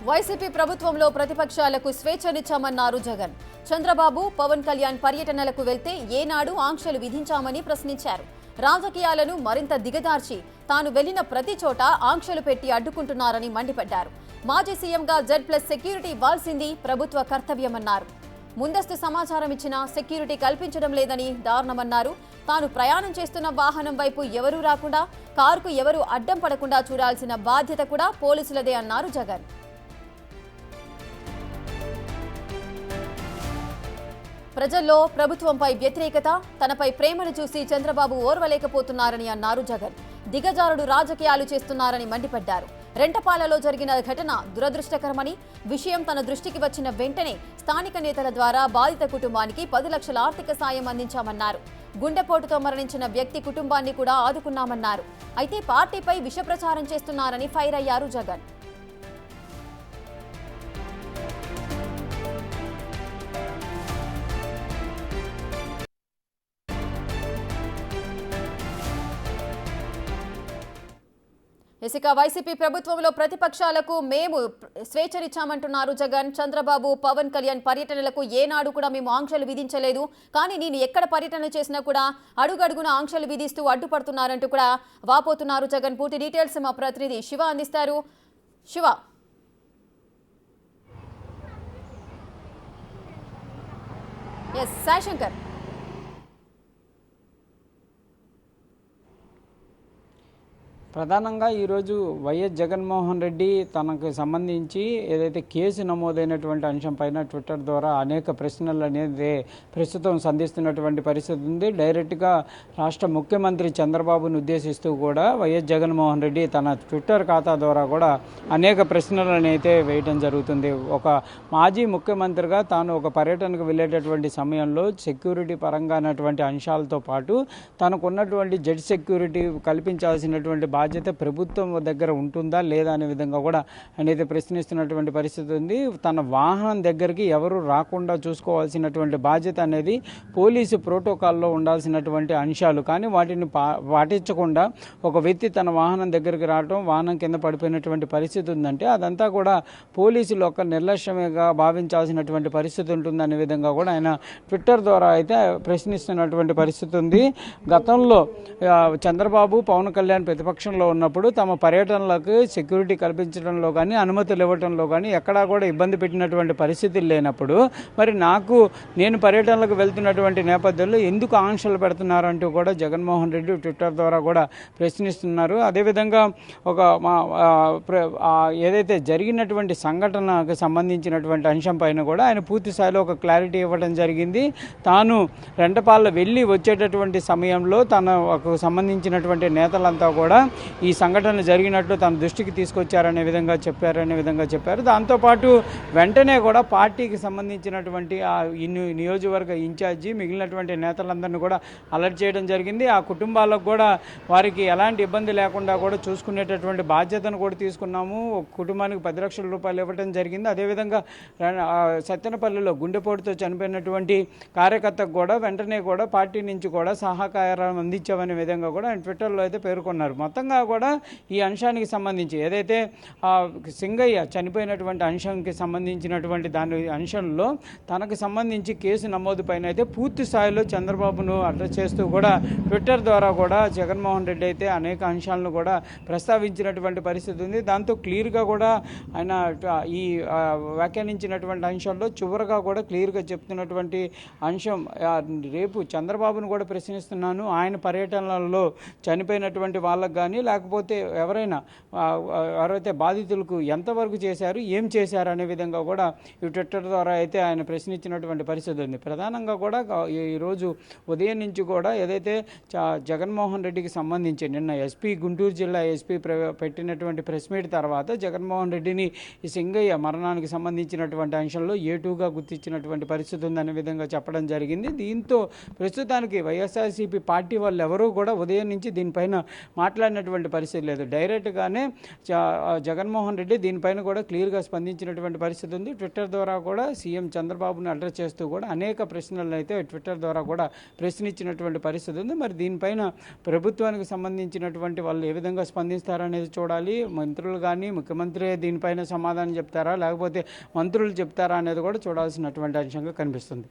YCP ప్రభుత్వంలో ప్రతిపక్షాలకు స్వేచ్ఛనిచ్చామన్నారు జగన్. చంద్రబాబు, పవన్ కళ్యాణ్ పర్యటనలకు వెళ్తే ఏనాడు ఆంక్షలు విధించామని ప్రశ్నించారు. రాజకీయాలను మరింత దిగదార్చి తాను వెళ్లిన ప్రతి చోట ఆంక్షలు పెట్టి అడ్డుకుంటున్నారని మండిపడ్డారు. మాజీ సీఎంగా Z+ సెక్యూరిటీ ఇవ్వాల్సింది ప్రభుత్వ కర్తవ్యమన్నారు. ముందస్తు సమాచారం ఇచ్చినా సెక్యూరిటీ కల్పించడం లేదని దారుణమన్నారు. తాను ప్రయాణం చేస్తున్న వాహనం వైపు ఎవరూ రాకుండా, కారుకు ఎవరూ అడ్డం పడకుండా చూడాల్సిన బాధ్యత కూడా పోలీసులదే అన్నారు జగన్. ప్రజల్లో ప్రభుత్వంపై వ్యతిరేకత, తనపై ప్రేమను చూసి చంద్రబాబు ఓర్వలేకపోతున్నారని అన్నారు జగన్. దిగజారుడు రాజకీయాలు చేస్తున్నారని మండిపడ్డారు. రెంటపాలలో జరిగిన ఘటన దురదృష్టకరమని, విషయం తన దృష్టికి వచ్చిన వెంటనే స్థానిక నేతల ద్వారా బాధిత కుటుంబానికి 10 లక్షల ఆర్థిక సాయం అందించామన్నారు. గుండెపోటుతో మరణించిన వ్యక్తి కుటుంబాన్ని కూడా ఆదుకున్నామన్నారు. అయితే పార్టీపై విషప్రచారం చేస్తున్నారని ఫైర్ అయ్యారు జగన్. ఇక వైసీపీ ప్రభుత్వంలో ప్రతిపక్షాలకు మేము స్వేచ్ఛనిచ్చామంటున్నారు జగన్. చంద్రబాబు, పవన్ కళ్యాణ్ పర్యటనలకు ఏనాడు కూడా మేము ఆంక్షలు విధించలేదు. కానీ నేను ఎక్కడ పర్యటన చేసినా కూడా అడుగడుగున ఆంక్షలు విధిస్తూ అడ్డుపడుతున్నారంటూ కూడా వాపోతున్నారు జగన్. పూర్తి డీటెయిల్స్ మా ప్రతినిధి శివ అందిస్తారు. శివ, సాయిశంకర్. ప్రధానంగా ఈరోజు వైఎస్ జగన్మోహన్ రెడ్డి తనకు సంబంధించి ఏదైతే కేసు నమోదైనటువంటి అంశం పైన ట్విట్టర్ ద్వారా అనేక ప్రశ్నలు అనేది ప్రస్తుతం సంధిస్తున్నటువంటి పరిస్థితి ఉంది. డైరెక్ట్గా రాష్ట్ర ముఖ్యమంత్రి చంద్రబాబును ఉద్దేశిస్తూ కూడా వైఎస్ జగన్మోహన్ రెడ్డి తన ట్విట్టర్ ఖాతా ద్వారా కూడా అనేక ప్రశ్నలను అయితే వేయడం జరుగుతుంది. ఒక మాజీ ముఖ్యమంత్రిగా తాను ఒక పర్యటనకు వెళ్ళేటటువంటి సమయంలో సెక్యూరిటీ పరంగానటువంటి అంశాలతో పాటు తనకున్నటువంటి జెడ్ సెక్యూరిటీ కల్పించాల్సినటువంటి బాధ్యత ప్రభుత్వం దగ్గర ఉంటుందా లేదా అనే విధంగా కూడా అనేది ప్రశ్నిస్తున్నటువంటి పరిస్థితి ఉంది. తన వాహనం దగ్గరికి ఎవరు రాకుండా చూసుకోవాల్సినటువంటి బాధ్యత అనేది పోలీసు ప్రోటోకాల్లో ఉండాల్సినటువంటి అంశాలు. కానీ వాటిని పాటించకుండా ఒక వ్యక్తి తన వాహనం దగ్గరికి రావడం, వాహనం కింద పడిపోయినటువంటి పరిస్థితి ఉందంటే అదంతా కూడా పోలీసులు ఒక నిర్లక్ష్యంగా భావించాల్సినటువంటి పరిస్థితి ఉంటుందనే విధంగా కూడా ఆయన ట్విట్టర్ ద్వారా అయితే ప్రశ్నిస్తున్నటువంటి పరిస్థితి ఉంది. గతంలో చంద్రబాబు, పవన్ కళ్యాణ్ ప్రతిపక్షంలో ఉన్నప్పుడు తమ పర్యటనలకు సెక్యూరిటీ కల్పించడంలో కానీ, అనుమతులు ఇవ్వడంలో కానీ ఎక్కడా కూడా ఇబ్బంది పెట్టినటువంటి పరిస్థితులు లేనప్పుడు మరి నేను పర్యటనలకు వెళ్తున్నటువంటి నేపథ్యంలో ఎందుకు ఆంక్షలు పెడుతున్నారంటూ కూడా జగన్మోహన్ రెడ్డి ట్విట్టర్ ద్వారా కూడా ప్రశ్నిస్తున్నారు. అదేవిధంగా ఏదైతే జరిగినటువంటి సంఘటనకు సంబంధించినటువంటి అంశం పైన కూడా ఆయన పూర్తి స్థాయిలో ఒక క్లారిటీ ఇవ్వడం జరిగింది. తాను రెంటపాల వెళ్ళి వచ్చేటటువంటి సమయంలో తనకు సంబంధించినటువంటి నేతలంతా కూడా ఈ సంఘటన జరిగినట్లు తన దృష్టికి తీసుకొచ్చారనే విధంగా చెప్పారు. దాంతోపాటు వెంటనే కూడా పార్టీకి సంబంధించినటువంటి ఆ నియోజకవర్గ ఇన్ఛార్జి మిగిలినటువంటి నేతలందరినీ కూడా అలర్ట్ చేయడం జరిగింది. ఆ కుటుంబాలకు కూడా వారికి ఎలాంటి ఇబ్బంది లేకుండా కూడా చూసుకునేటటువంటి బాధ్యతను కూడా తీసుకున్నాము. కుటుంబానికి 10 లక్షల రూపాయలు ఇవ్వడం జరిగింది. అదేవిధంగా సత్తెనపల్లిలో గుండెపోటుతో చనిపోయినటువంటి కార్యకర్తకు కూడా వెంటనే కూడా పార్టీ నుంచి కూడా సహకారం అందించామనే విధంగా కూడా ఆయన ట్విట్టర్లో అయితే పేర్కొన్నారు. మొత్తంగా కూడా ఈ అంశానికి సంబంధించి ఏదైతే సింగయ్య చనిపోయినటువంటి అంశానికి సంబంధించినటువంటి దాని అంశంలో తనకు సంబంధించి కేసు నమోదు పైన అయితే పూర్తి స్థాయిలో చంద్రబాబును అడ్రస్ చేస్తూ కూడా ట్విట్టర్ ద్వారా కూడా జగన్మోహన్ రెడ్డి అయితే అనేక అంశాలను కూడా ప్రస్తావించినటువంటి పరిస్థితి ఉంది. దాంతో క్లియర్గా కూడా ఆయన ఈ వ్యాఖ్యానించినటువంటి అంశంలో చివరగా కూడా క్లియర్గా చెప్తున్నటువంటి అంశం, రేపు చంద్రబాబును కూడా ప్రశ్నిస్తున్నాను, ఆయన పర్యటనలలో చనిపోయినటువంటి వాళ్ళకు కానీ లేకపోతే ఎవరైతే బాధితులకు ఎంతవరకు చేశారు, ఏం చేశారు అనే విధంగా కూడా ఈ ట్విట్టర్ ద్వారా అయితే ఆయన ప్రశ్నించినటువంటి పరిస్థితి ఉంది. ప్రధానంగా కూడా ఈరోజు ఉదయం నుంచి కూడా ఏదైతే జగన్మోహన్ రెడ్డికి సంబంధించి నిన్న గుంటూరు జిల్లా ఎస్పీ పెట్టినటువంటి ప్రెస్ మీట్ తర్వాత జగన్మోహన్ రెడ్డిని ఈ సింగయ్య మరణానికి సంబంధించినటువంటి అంశంలో A2గా గుర్తించినటువంటి పరిస్థితి ఉందనే విధంగా చెప్పడం జరిగింది. దీంతో ప్రస్తుతానికి వైఎస్ఆర్సీపీ పార్టీ వాళ్ళు ఎవరూ కూడా ఉదయం నుంచి దీనిపైన మాట్లాడిన వెళ్ళినటువంటి పరిస్థితి లేదు. డైరెక్ట్గానే జగన్మోహన్ రెడ్డి దీనిపైన కూడా క్లియర్గా స్పందించినటువంటి పరిస్థితి ఉంది. ట్విట్టర్ ద్వారా కూడా సీఎం చంద్రబాబును అడ్రస్ చేస్తూ కూడా అనేక ప్రశ్నలను అయితే ట్విట్టర్ ద్వారా కూడా ప్రశ్నించినటువంటి పరిస్థితి ఉంది. మరి దీనిపైన ప్రభుత్వానికి సంబంధించినటువంటి వాళ్ళు ఏ విధంగా స్పందిస్తారనేది చూడాలి. మంత్రులు కానీ ముఖ్యమంత్రి దీనిపైన సమాధానం చెప్తారా లేకపోతే మంత్రులు చెప్తారా అనేది కూడా చూడాల్సినటువంటి అంశంగా కనిపిస్తుంది.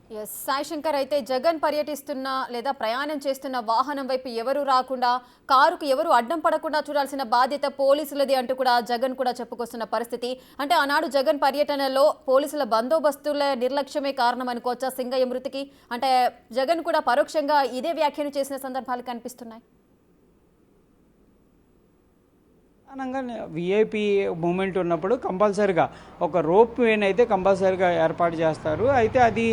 సాయి శంకర్, అయితే జగన్ పర్యటిస్తున్న లేదా ప్రయాణం చేస్తున్న వాహనం వైపు ఎవరు రాకుండా, కారుకు ఎవరు అడ్డం పడకుండా చూడాల్సిన బాధ్యత పోలీసులది అంటూ కూడా జగన్ కూడా చెప్పుకొస్తున్న పరిస్థితి. అంటే ఆనాడు జగన్ పర్యటనలో పోలీసుల బందోబస్తుల నిర్లక్ష్యమే కారణం అనుకోవచ్చా సింగయ్య మృతికి? అంటే జగన్ కూడా పరోక్షంగా ఇదే వ్యాఖ్యలు చేసిన సందర్భాలు కనిపిస్తున్నాయి. ప్రధానంగా విఐపి మూమెంట్ ఉన్నప్పుడు కంపల్సరిగా ఒక రోప్ వేని అయితే కంపల్సరిగా ఏర్పాటు చేస్తారు. అయితే అది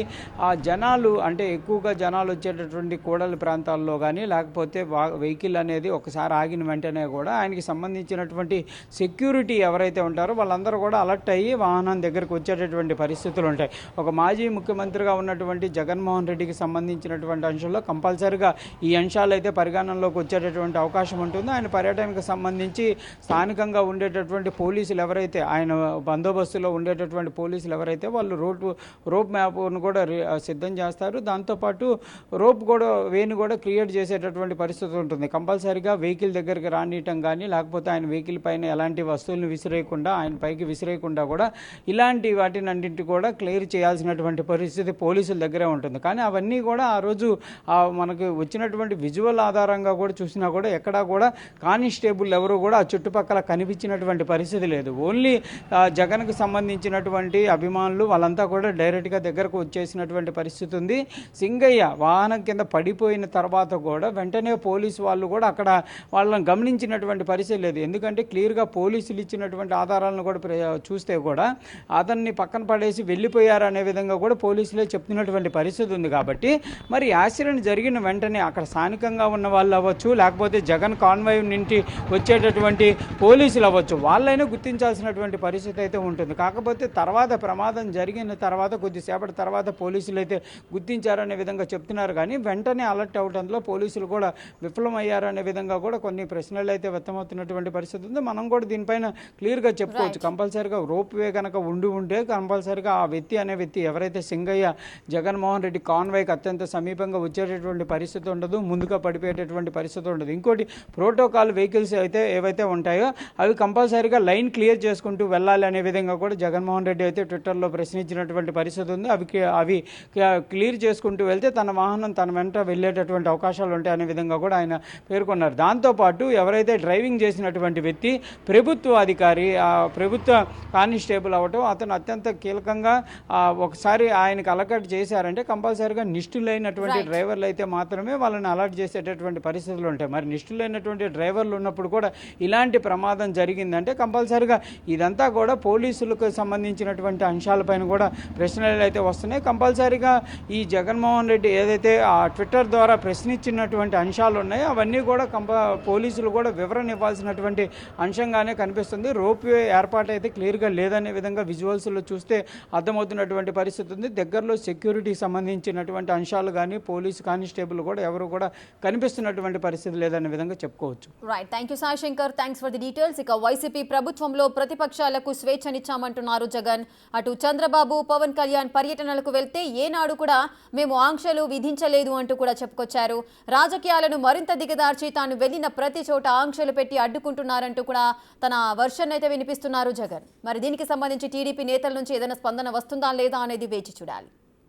ఆ జనాలు అంటే ఎక్కువగా జనాలు వచ్చేటటువంటి కూడలి ప్రాంతాల్లో కానీ లేకపోతే వెహికల్ అనేది ఒకసారి ఆగిన వెంటనే కూడా ఆయనకి సంబంధించినటువంటి సెక్యూరిటీ ఎవరైతే ఉంటారో వాళ్ళందరూ కూడా అలర్ట్ అయ్యి వాహనం దగ్గరకు వచ్చేటటువంటి పరిస్థితులు ఉంటాయి. ఒక మాజీ ముఖ్యమంత్రిగా ఉన్నటువంటి జగన్మోహన్ రెడ్డికి సంబంధించినటువంటి అంశంలో కంపల్సరిగా ఈ అంశాలు అయితే పరిగణనలోకి వచ్చేటటువంటి అవకాశం ఉంటుంది. ఆయన పర్యటనకు సంబంధించి స్థానికంగా ఉండేటటువంటి పోలీసులు ఎవరైతే ఆయన బందోబస్తులో ఉండేటటువంటి పోలీసులు ఎవరైతే వాళ్ళు రోప్ మ్యాప్ను కూడా సిద్ధం చేస్తారు. దాంతోపాటు రోప్ కూడా వేని కూడా క్రియేట్ చేసేటటువంటి పరిస్థితి ఉంటుంది. కంపల్సరీగా వెహికల్ దగ్గరికి రానియటం కానీ లేకపోతే ఆయన వెహికల్ పైన ఎలాంటి వస్తువులను విసిరేయకుండా ఆయన పైకి విసిరేయకుండా కూడా ఇలాంటి వాటిని అన్నింటి కూడా క్లియర్ చేయాల్సినటువంటి పరిస్థితి పోలీసుల దగ్గరే ఉంటుంది. కానీ అవన్నీ కూడా ఆ రోజు మనకు వచ్చినటువంటి విజువల్ ఆధారంగా కూడా చూసినా కూడా ఎక్కడా కూడా కానిస్టేబుల్ ఎవరు కూడా ఆ చుట్టుపక్కల కనిపించినటువంటి పరిస్థితి లేదు. ఓన్లీ జగన్కు సంబంధించినటువంటి అభిమానులు వాళ్ళంతా కూడా డైరెక్ట్గా దగ్గరకు వచ్చేసినటువంటి పరిస్థితి ఉంది. సింగయ్య వాహనం కింద పడిపోయిన తర్వాత కూడా వెంటనే పోలీసు వాళ్ళు కూడా అక్కడ వాళ్ళని గమనించినటువంటి పరిస్థితి లేదు. ఎందుకంటే క్లియర్గా పోలీసులు ఇచ్చినటువంటి ఆధారాలను కూడా చూస్తే కూడా అతన్ని పక్కన పడేసి వెళ్ళిపోయారనే విధంగా కూడా పోలీసులే చెప్తున్నటువంటి పరిస్థితి ఉంది. కాబట్టి మరి యాక్సిడెంట్ జరిగిన వెంటనే అక్కడ స్థానికంగా ఉన్న వాళ్ళు అవ్వచ్చు లేకపోతే జగన్ కాన్వాయ్ నుండి వచ్చేటటువంటి పోలీసులు అవ్వచ్చు వాళ్ళైనా గుర్తించాల్సినటువంటి పరిస్థితి అయితే ఉంటుంది. కాకపోతే తర్వాత ప్రమాదం జరిగిన తర్వాత కొద్దిసేపటి తర్వాత పోలీసులు అయితే గుర్తించారనే విధంగా చెప్తున్నారు. కానీ వెంటనే అలర్ట్ అవడంలో పోలీసులు కూడా విఫలమయ్యారనే విధంగా కూడా కొన్ని ప్రశ్నలు అయితే వ్యక్తమవుతున్నటువంటి పరిస్థితి ఉంది. మనం కూడా దీనిపైన క్లియర్గా చెప్పుకోవచ్చు. కంపల్సరీగా రోప్ వే కనుక ఉంటే కంపల్సరీగా ఆ వ్యక్తి ఎవరైతే సింగయ్య జగన్మోహన్ రెడ్డి కాన్వాయ్కి అత్యంత సమీపంగా వచ్చేటటువంటి పరిస్థితి ఉండదు, ముందుగా పడిపోయేటటువంటి పరిస్థితి ఉండదు. ఇంకోటి ప్రోటోకాల్ వెహికల్స్ అయితే ఏవైతే ఉంటాయో అవి కంపల్సరీగా లైన్ క్లియర్ చేసుకుంటూ వెళ్ళాలి అనే విధంగా కూడా జగన్మోహన్ రెడ్డి అయితే ట్విట్టర్లో ప్రశ్నించినటువంటి పరిస్థితి ఉంది. అవి క్లియర్ చేసుకుంటూ వెళ్తే తన వాహనం తన వెంట వెళ్ళేటటువంటి అవకాశాలు ఉంటాయి అనే విధంగా కూడా ఆయన పేర్కొన్నారు. దాంతోపాటు ఎవరైతే డ్రైవింగ్ చేసినటువంటి వ్యక్తి ప్రభుత్వ అధికారి ప్రభుత్వ కానిస్టేబుల్ అవ్వటం అతను అత్యంత కీలకంగా ఒకసారి ఆయనకు అలర్ట్ చేశారంటే కంపల్సరీగా నిష్ఠులైనటువంటి డ్రైవర్లు అయితే మాత్రమే వాళ్ళని అలర్ట్ చేసేటటువంటి పరిస్థితులు ఉంటాయి. మరి నిష్ఠులైనటువంటి డ్రైవర్లు ఉన్నప్పుడు కూడా ఇలాంటి ప్రమాదం జరిగిందంటే కంపల్సరీగా ఇదంతా కూడా పోలీసులకు సంబంధించినటువంటి అంశాలపైన కూడా ప్రశ్నలు అయితే వస్తున్నాయి. కంపల్సరీగా ఈ జగన్మోహన్ రెడ్డి ఏదైతే ఆ ట్విట్టర్ ద్వారా ప్రశ్నించినటువంటి అంశాలు ఉన్నాయో అవన్నీ కూడా పోలీసులు కూడా వివరణ ఇవ్వాల్సినటువంటి అంశంగానే కనిపిస్తుంది. రోప్వే ఏర్పాటు అయితే క్లియర్గా లేదనే విధంగా విజువల్స్లో చూస్తే అర్థమవుతున్నటువంటి పరిస్థితి ఉంది. దగ్గరలో సెక్యూరిటీకి సంబంధించినటువంటి అంశాలు కానీ పోలీసు కానిస్టేబుల్ కూడా ఎవరు కూడా కనిపిస్తున్నటువంటి పరిస్థితి లేదనే విధంగా చెప్పుకోవచ్చు. Right, thank you Sai Shankar, thanks for the details. ఇక వైసీపీ ప్రభుత్వంలో ప్రతిపక్షాలకు స్వేచ్ఛనిచ్చామంటున్నారు జగన్. అటు చంద్రబాబు పవన్ కళ్యాణ్ పర్యటనలకు వెళ్తే ఏనాడు కూడా మేము ఆంక్షలు విధించలేదు అంటూ కూడా చెప్పుకొచ్చారు. రాజకీయాలను మరింత దిగదార్చి తాను వెళ్లిన ప్రతి చోట ఆంక్షలు పెట్టి అడ్డుకుంటున్నారంటూ కూడా తన వర్షన్ అయితే వినిపిస్తున్నారు జగన్. మరి దీనికి సంబంధించి టీడీపీ నేతల నుంచి ఏదైనా స్పందన వస్తుందా లేదా అనేది వేచి చూడాలి.